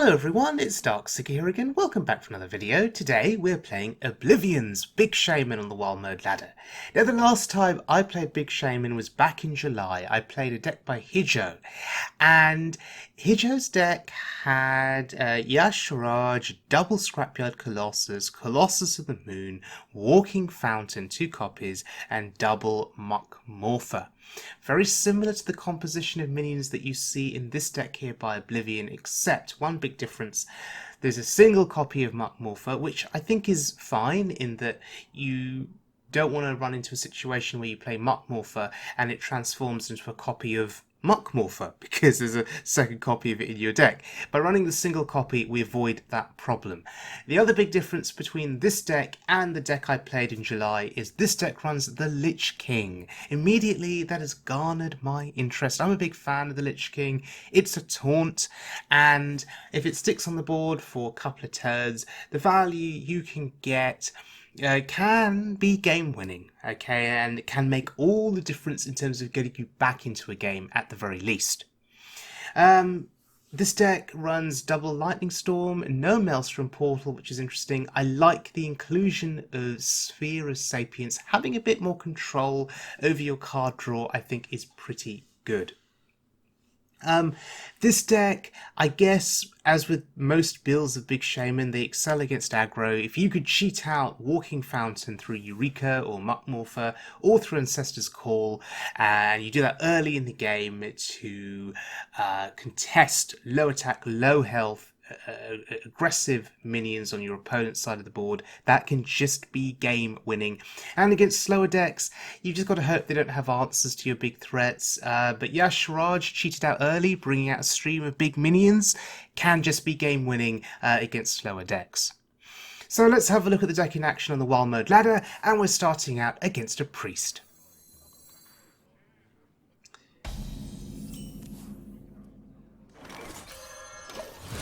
Hello everyone, it's Darkseeker here again. Welcome back for another video. Today we're playing Oblivion's Big Shaman on the Wild Mode ladder. Now the last time I played Big Shaman was back in July. I played a deck by Hijo, and Hijo's deck had Yasharaj, Double Scrapyard Colossus, Colossus of the Moon, Walking Fountain, 2 copies, and Double Muck Morpher. Very similar to the composition of minions that you see in this deck here by Oblivion, except one big difference. There's a single copy of Muck Morpher, which I think is fine in that you don't want to run into a situation where you play Muck Morpher and it transforms into a copy of Muck Morpher, because there's a second copy of it in your deck. By running the single copy, we avoid that problem. The other big difference between this deck and the deck I played in July is this deck runs the Lich King. Immediately, that has garnered my interest. I'm a big fan of the Lich King. It's a taunt, and if it sticks on the board for a couple of turns, the value you can get can be game winning, okay, and it can make all the difference in terms of getting you back into a game at the very least. This deck runs double Lightning Storm, no Maelstrom Portal, which is interesting. I like the inclusion of Sphere of Sapience. Having a bit more control over your card draw, I think, is pretty good. This deck, I guess, as with most builds of Big Shaman, they excel against aggro. If you could cheat out Walking Fountain through Eureka or Muck Morpher or through Ancestor's Call, and you do that early in the game to contest low attack, low health, aggressive minions on your opponent's side of the board, that can just be game winning. And against slower decks, you've just got to hope they don't have answers to your big threats. But Yasharaj, cheated out early, bringing out a stream of big minions, can just be game winning against slower decks. So let's have a look at the deck in action on the Wild Mode ladder, and we're starting out against a Priest.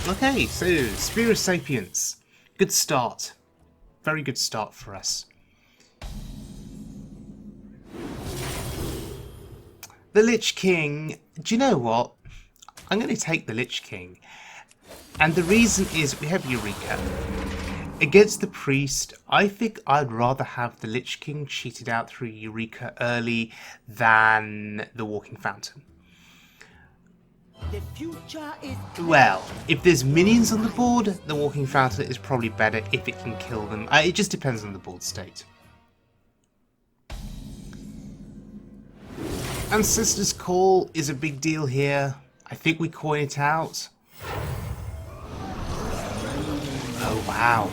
Okay, so Sphere of Sapience. Good start. Very good start for us. The Lich King. Do you know what? I'm going to take the Lich King. And the reason is we have Eureka. Against the Priest, I think I'd rather have the Lich King cheated out through Eureka early than the Walking Fountain. The future is... Well, if there's minions on the board, the Walking Fountain is probably better if it can kill them. It just depends on the board state. Ancestor's Call is a big deal here. I think we coin it out. Oh, wow.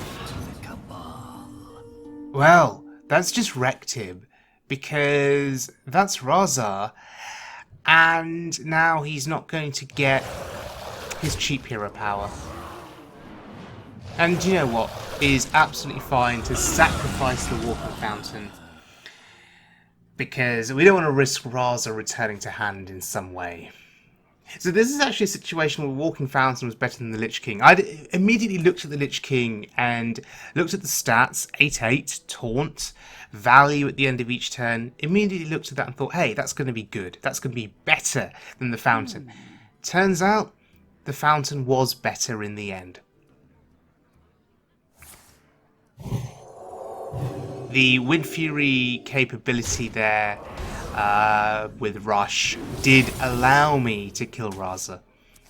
Well, that's just wrecked him, because that's Razar. And now he's not going to get his cheap hero power. And you know what? It is absolutely fine to sacrifice the Walking Fountain, because we don't want to risk Raza returning to hand in some way. So this is actually a situation where Walking Fountain was better than the Lich King. I immediately looked at the Lich King and looked at the stats, 8/8, taunt, value at the end of each turn. Immediately looked at that and thought, hey, that's going to be good. That's going to be better than the Fountain. Turns out, the Fountain was better in the end. The Wind Fury capability there with Rush did allow me to kill Raza,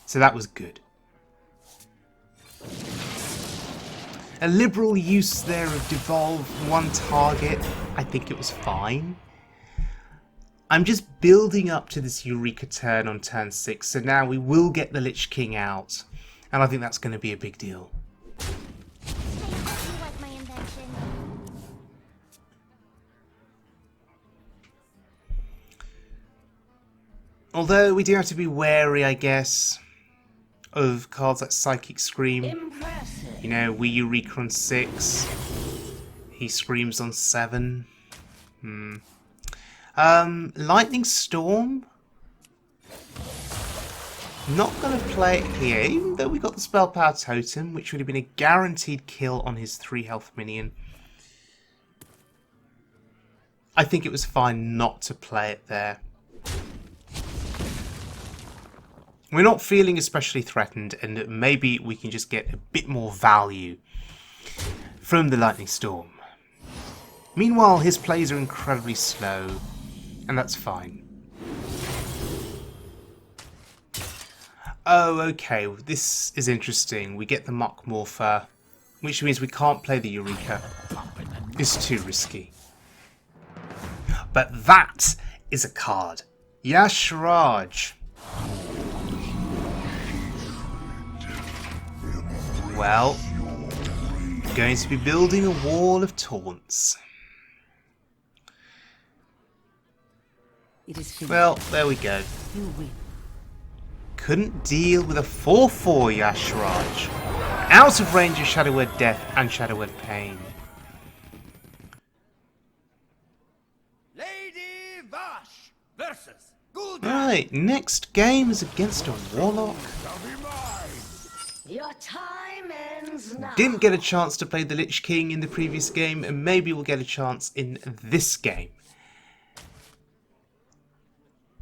so that was good. A liberal use there of Devolve, one target, I think it was fine. I'm just building up to this Eureka turn on turn 6, so now we will get the Lich King out, and I think that's going to be a big deal. Although we do have to be wary, I guess, of cards like Psychic Scream. impressive. You know, we Eureka on 6. He screams on 7. Lightning Storm. Not going to play it here, even though we got the Spell Power Totem, which would have been a guaranteed kill on his 3 health minion. I think it was fine not to play it there. We're not feeling especially threatened, and maybe we can just get a bit more value from the Lightning Storm. Meanwhile, his plays are incredibly slow, and that's fine. Oh, okay, this is interesting. We get the Muck Morpher, which means we can't play the Eureka. It's too risky. But that is a card. Yashraj. Well, I'm going to be building a wall of taunts. It is finished. Well, there we go. You win. Couldn't deal with a 4/4 Yashraj. Out of range of Shadow Word Death and Shadow Word Pain. Lady Vash versus Gul'dan. Right, next game is against a Warlock. Your time ends now. Didn't get a chance to play the Lich King in the previous game, and maybe we'll get a chance in this game.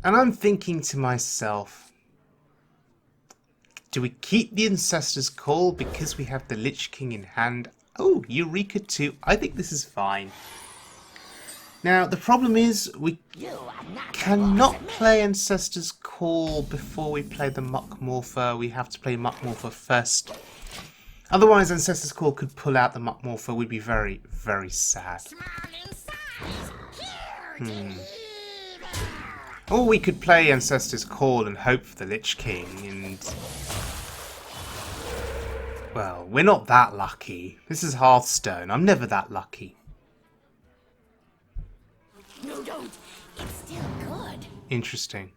And I'm thinking to myself, do we keep the Ancestor's Call because we have the Lich King in hand? Oh, Eureka 2. I think this is fine. Now, the problem is we cannot play Ancestor's Call before we play the Muck Morpher. We have to play Muck Morpher first. Otherwise, Ancestor's Call could pull out the Muck Morpher. We'd be very, very sad. Or we could play Ancestor's Call and hope for the Lich King, and... well, we're not that lucky. This is Hearthstone. I'm never that lucky. No, don't. It's still good. Interesting.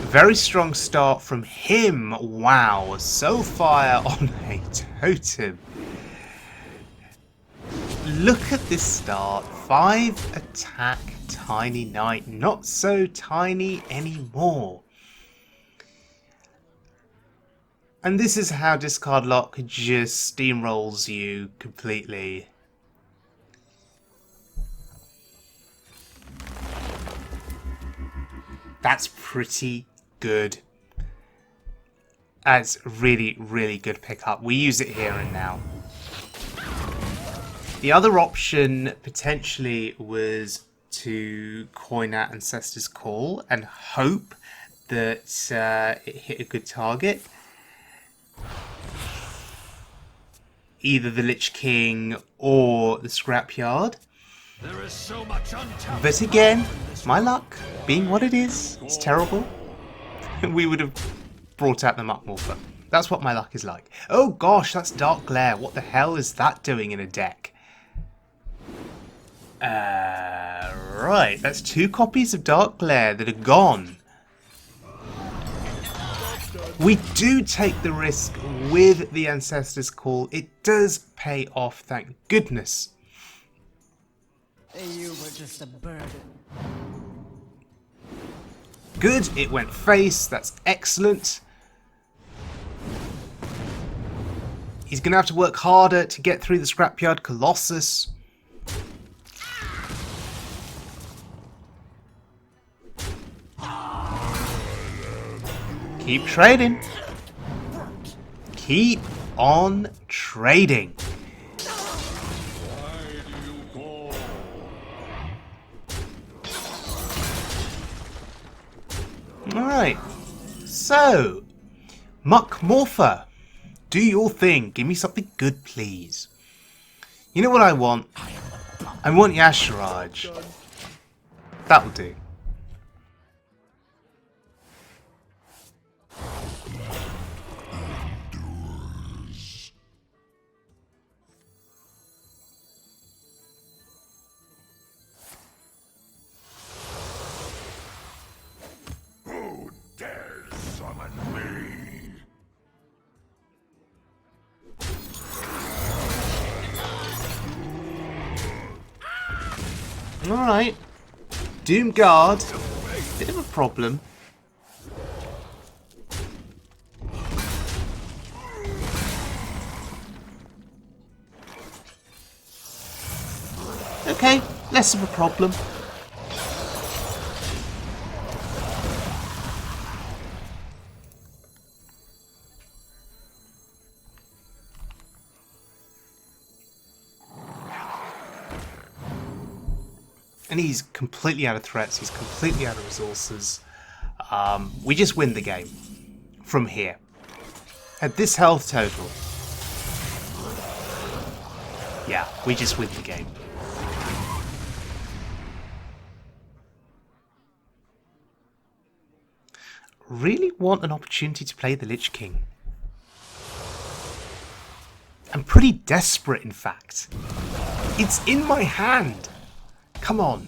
Very strong start from him. Wow. Soulfire on a totem. Look at this start. 5 attack, Tiny Knight. Not so tiny anymore. And this is how Discardlock just steamrolls you completely. That's pretty good. That's really, really good pickup. We use it here and now. The other option potentially was to coin out Ancestor's Call and hope that it hit a good target. Either the Lich King or the Scrapyard. There is so much untapped. But again, my luck, being what it is, it's terrible. We would have brought out the Muck Morpher. That's what my luck is like. Oh gosh, that's Dark Glare. What the hell is that doing in a deck? Right, that's 2 copies of Dark Glare that are gone. We do take the risk with the Ancestor's Call. It does pay off, thank goodness. You were just a burden. Good, it went face, that's excellent. He's going to have to work harder to get through the Scrapyard Colossus. Keep trading. Keep on trading. Alright, so, Muck Morpher, do your thing. Give me something good, please. You know what I want? I want Yashraj. That'll do. Alright. Doomguard. Bit of a problem. Okay, less of a problem. And he's completely out of threats, he's completely out of resources. We just win the game from here. At this health total, yeah, we just win the game. Really want an opportunity to play the Lich King. I'm pretty desperate, in fact. It's in my hand. Come on.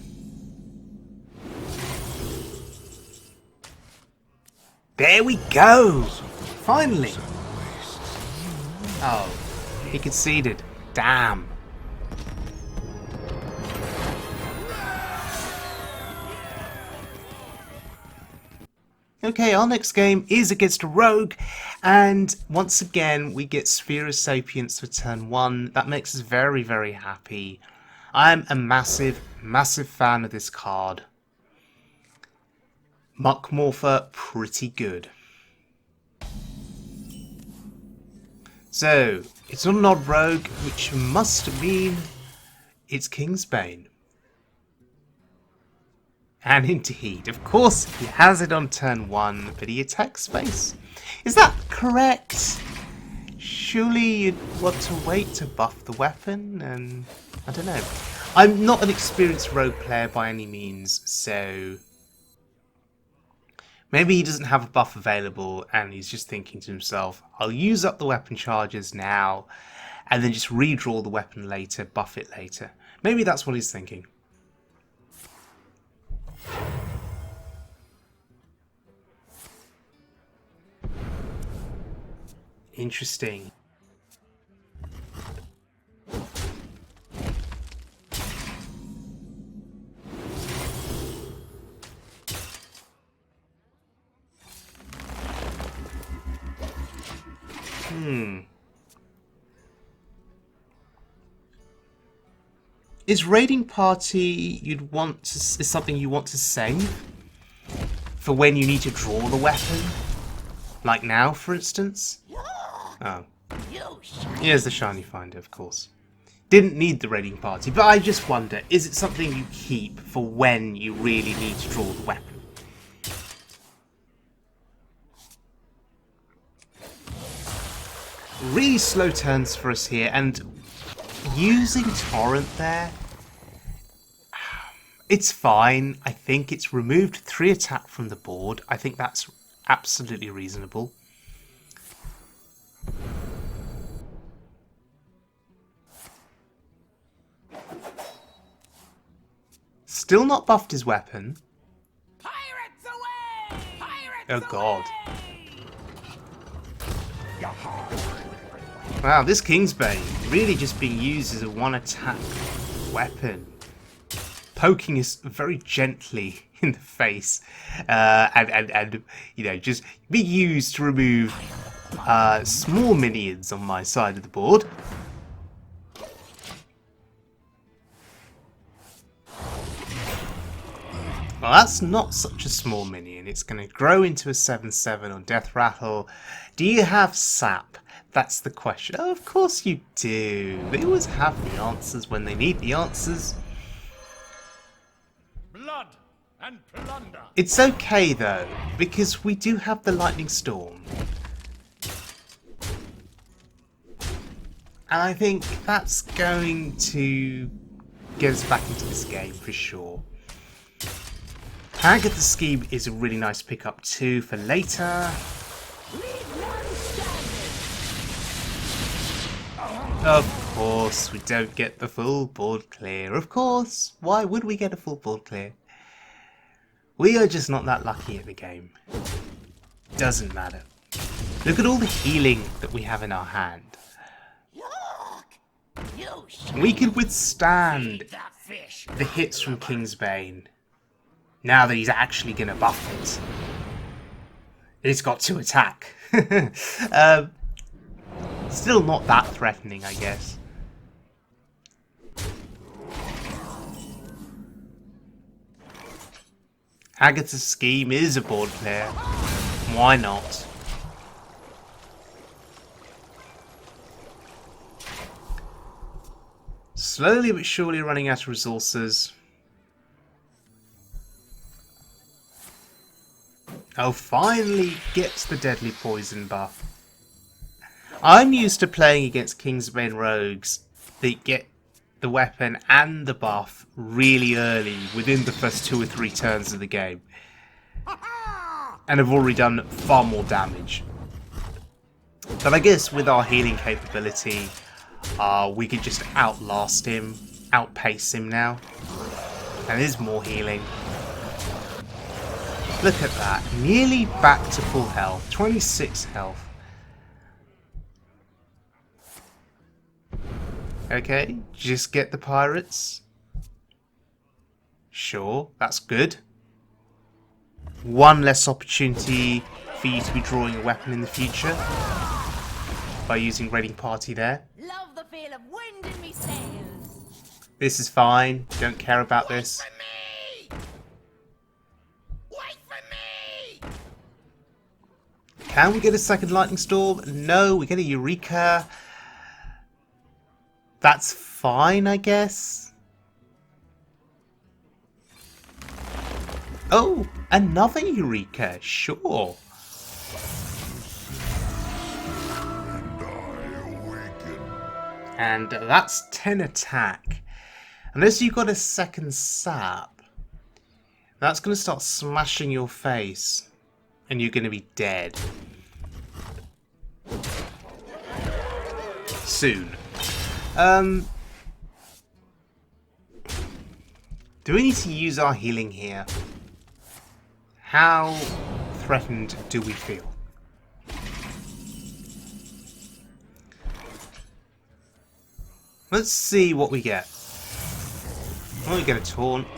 There we go. Finally. Oh, he conceded. Damn. Okay, our next game is against a rogue, and once again we get Sphere of Sapience for turn 1. That makes us very, very happy. I'm a massive, massive fan of this card. Muckmorpher, pretty good. So, it's not an odd rogue, which must mean it's Kingsbane. And indeed, of course, he has it on turn 1, but he attacks space. Is that correct? Surely you'd want to wait to buff the weapon, and I don't know. I'm not an experienced rogue player by any means, so maybe he doesn't have a buff available and he's just thinking to himself, I'll use up the weapon charges now and then just redraw the weapon later, buff it later. Maybe that's what he's thinking. Interesting. Is raiding party is something you want to save for when you need to draw the weapon? Like now, for instance? Oh. Here's the shiny finder, of course. Didn't need the raiding party, but I just wonder, is it something you keep for when you really need to draw the weapon? Really slow turns for us here, and using Torrent there, it's fine. I think it's removed 3 attack from the board. I think that's absolutely reasonable. Still not buffed his weapon. Pirates away! Pirates Oh god. away! Wow, this Kingsbane really just being used as a 1-attack weapon. Poking us very gently in the face. And you know, just be used to remove small minions on my side of the board. Well, that's not such a small minion. It's going to grow into a 7/7 on Death Rattle. Do you have sap? That's the question. Oh, of course you do. They always have the answers when they need the answers. Blood and plunder. It's okay though, because we do have the Lightning Storm. And I think that's going to get us back into this game for sure. Agatha Scheme is a really nice pickup too for later. Of course, we don't get the full board clear. Of course, why would we get a full board clear? We are just not that lucky at the game. Doesn't matter. Look at all the healing that we have in our hand. We can withstand the hits from Kingsbane. Now that he's actually going to buff it. It's got 2 attack. Still not that threatening, I guess. Agatha's Scheme is a board player. Why not? Slowly but surely running out of resources. Oh, finally gets the deadly poison buff. I'm used to playing against Kingsbane rogues that get the weapon and the buff really early, within the first 2 or 3 turns of the game. And have already done far more damage. But I guess with our healing capability, we could just outlast him, outpace him now. And there's more healing. Look at that, nearly back to full health, 26 health. Okay, just get the pirates. Sure, that's good. One less opportunity for you to be drawing a weapon in the future by using Raiding Party there. Love the feel of wind in me sails. This is fine, don't care about this. Can we get a second lightning storm? No, we get a Eureka. That's fine, I guess. Oh, another Eureka, sure. And that's 10 attack. Unless you've got a second sap, that's going to start smashing your face. And you're going to be dead. Soon. Do we need to use our healing here? How threatened do we feel? Let's see what we get. Oh, we get a taunt.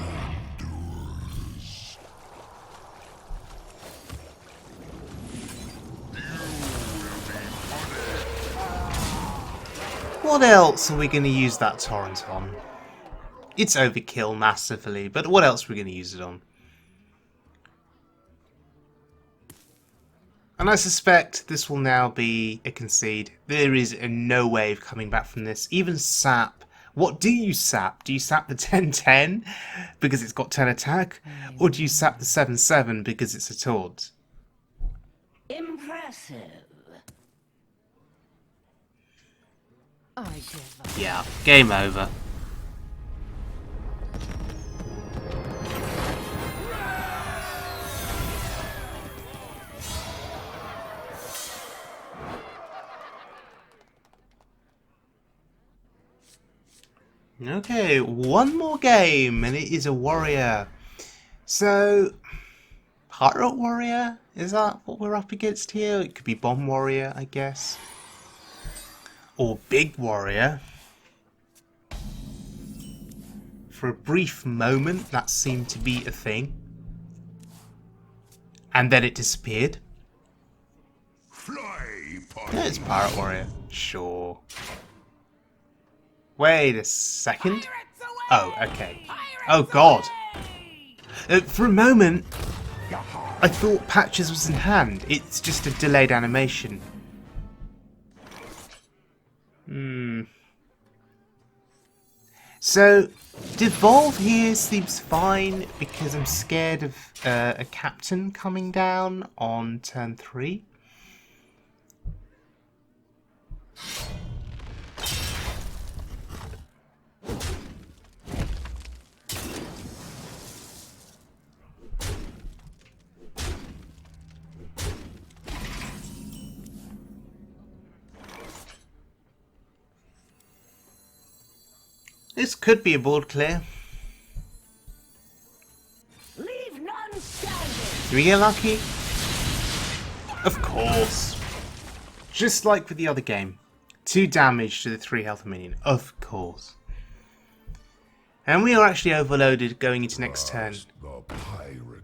What else are we going to use that torrent on? It's overkill massively, but what else are we going to use it on? And I suspect this will now be a concede. There is no way of coming back from this. Even sap. What do you sap? Do you sap the 10-10 because it's got 10 attack? Or do you sap the 7-7 because it's a taunt? Impressive. Yeah, game over. Okay, one more game, and it is a warrior. So, pirate warrior? Is that what we're up against here? It could be bomb warrior, I guess. Or big warrior. For a brief moment, that seemed to be a thing. And then it disappeared. Yeah, it's pirate warrior. Sure. Wait a second. Oh, okay. Oh, God. For a moment, I thought Patches was in hand. It's just a delayed animation. So, devolve here seems fine because I'm scared of a captain coming down on turn 3. This could be a board clear. Leave none standing. Do we get lucky? Of course. Just like with the other game. 2 damage to the 3 health minion. Of course. And we are actually overloaded going into next turn.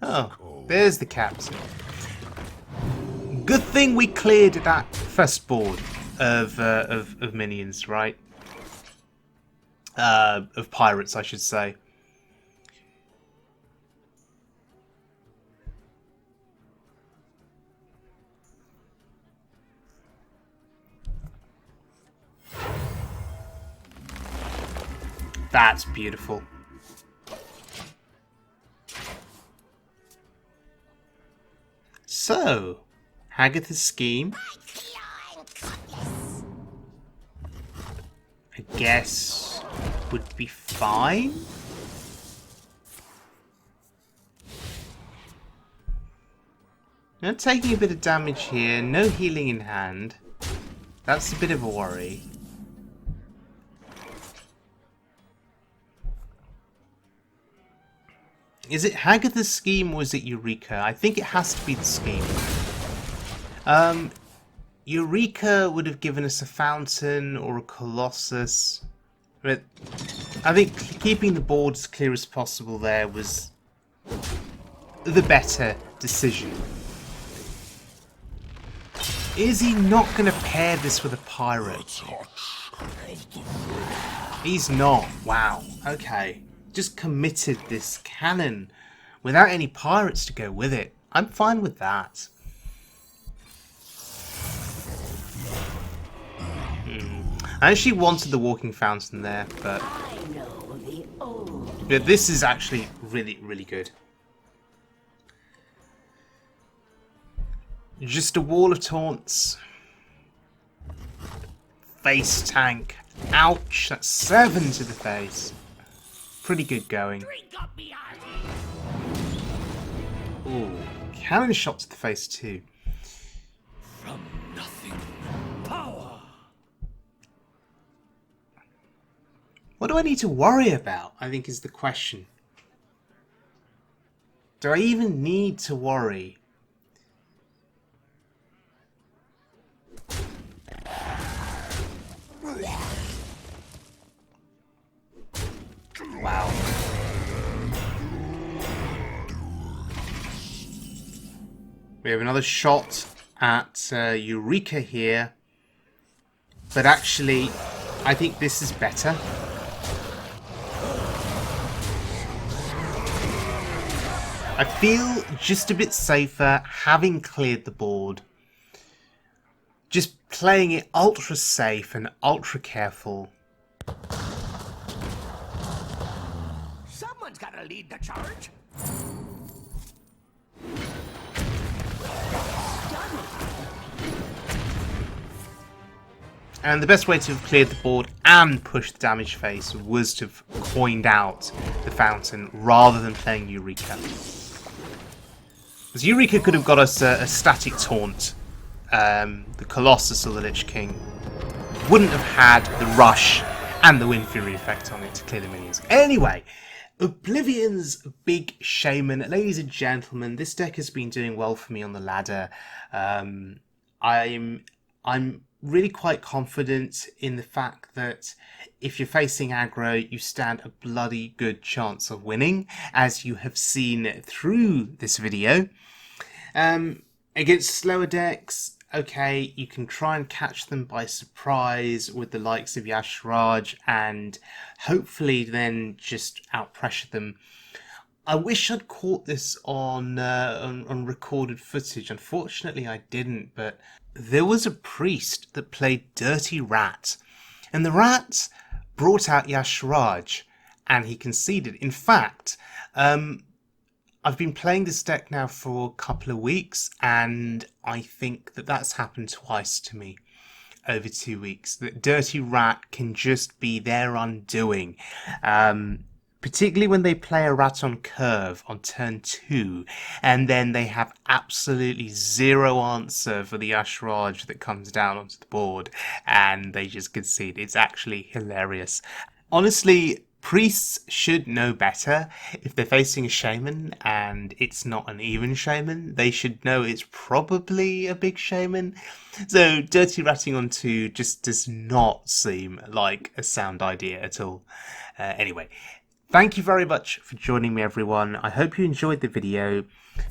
Oh, there's the captain. Good thing we cleared that first board of minions, right? Of pirates, I should say. That's beautiful. So, Hagatha's scheme, I guess, would be fine. Now taking a bit of damage here, no healing in hand. That's a bit of a worry. Is it Hagatha's scheme or is it Eureka? I think it has to be the scheme. Eureka would have given us a fountain or a colossus. But I think keeping the board as clear as possible there was the better decision. Is he not going to pair this with a pirate? He's not. Wow. Okay. Just committed this cannon without any pirates to go with it. I'm fine with that. I actually wanted the walking fountain there, but this is actually really, really good. Just a wall of taunts. Face tank. Ouch, that's 7 to the face. Pretty good going. Ooh, cannon shot to the face too. From nothing, power. What do I need to worry about, I think is the question. Do I even need to worry? Wow. We have another shot at Eureka here. But actually, I think this is better. I feel just a bit safer having cleared the board. Just playing it ultra safe and ultra careful. Someone's gotta lead the charge. And the best way to have cleared the board and pushed the damage face was to have coined out the fountain rather than playing Eureka. Because Eureka could have got us a static taunt. The Colossus or the Lich King wouldn't have had the rush and the Wind Fury effect on it to clear the minions. Anyway, Oblivion's Big Shaman. Ladies and gentlemen, this deck has been doing well for me on the ladder. I'm really quite confident in the fact that if you're facing aggro, you stand a bloody good chance of winning, as you have seen through this video. Against slower decks, okay, you can try and catch them by surprise with the likes of Y'Shaarj and hopefully then just outpressure them. I wish I'd caught this on recorded footage. Unfortunately, I didn't, but there was a priest that played Dirty Rat, and the rat brought out Y'Shaarj, and he conceded. In fact, I've been playing this deck now for a couple of weeks, and I think that that's happened twice to me over 2 weeks. That Dirty Rat can just be their undoing. Particularly when they play a rat on curve on turn 2, and then they have absolutely zero answer for the Y'Shaarj that comes down onto the board, and they just concede. It's actually hilarious. Honestly, priests should know better. If they're facing a shaman and it's not an even shaman, they should know it's probably a big shaman. So dirty ratting on 2 just does not seem like a sound idea at all. Anyway. Thank you very much for joining me, everyone. I hope you enjoyed the video.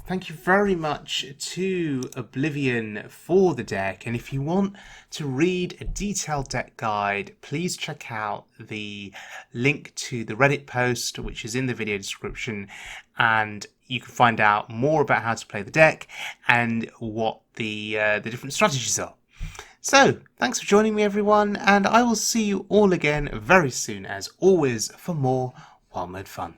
Thank you very much to Oblivion for the deck. And if you want to read a detailed deck guide, please check out the link to the Reddit post, which is in the video description. And you can find out more about how to play the deck and what the different strategies are. So, thanks for joining me, everyone. And I will see you all again very soon, as always, for more Wild Mode fun.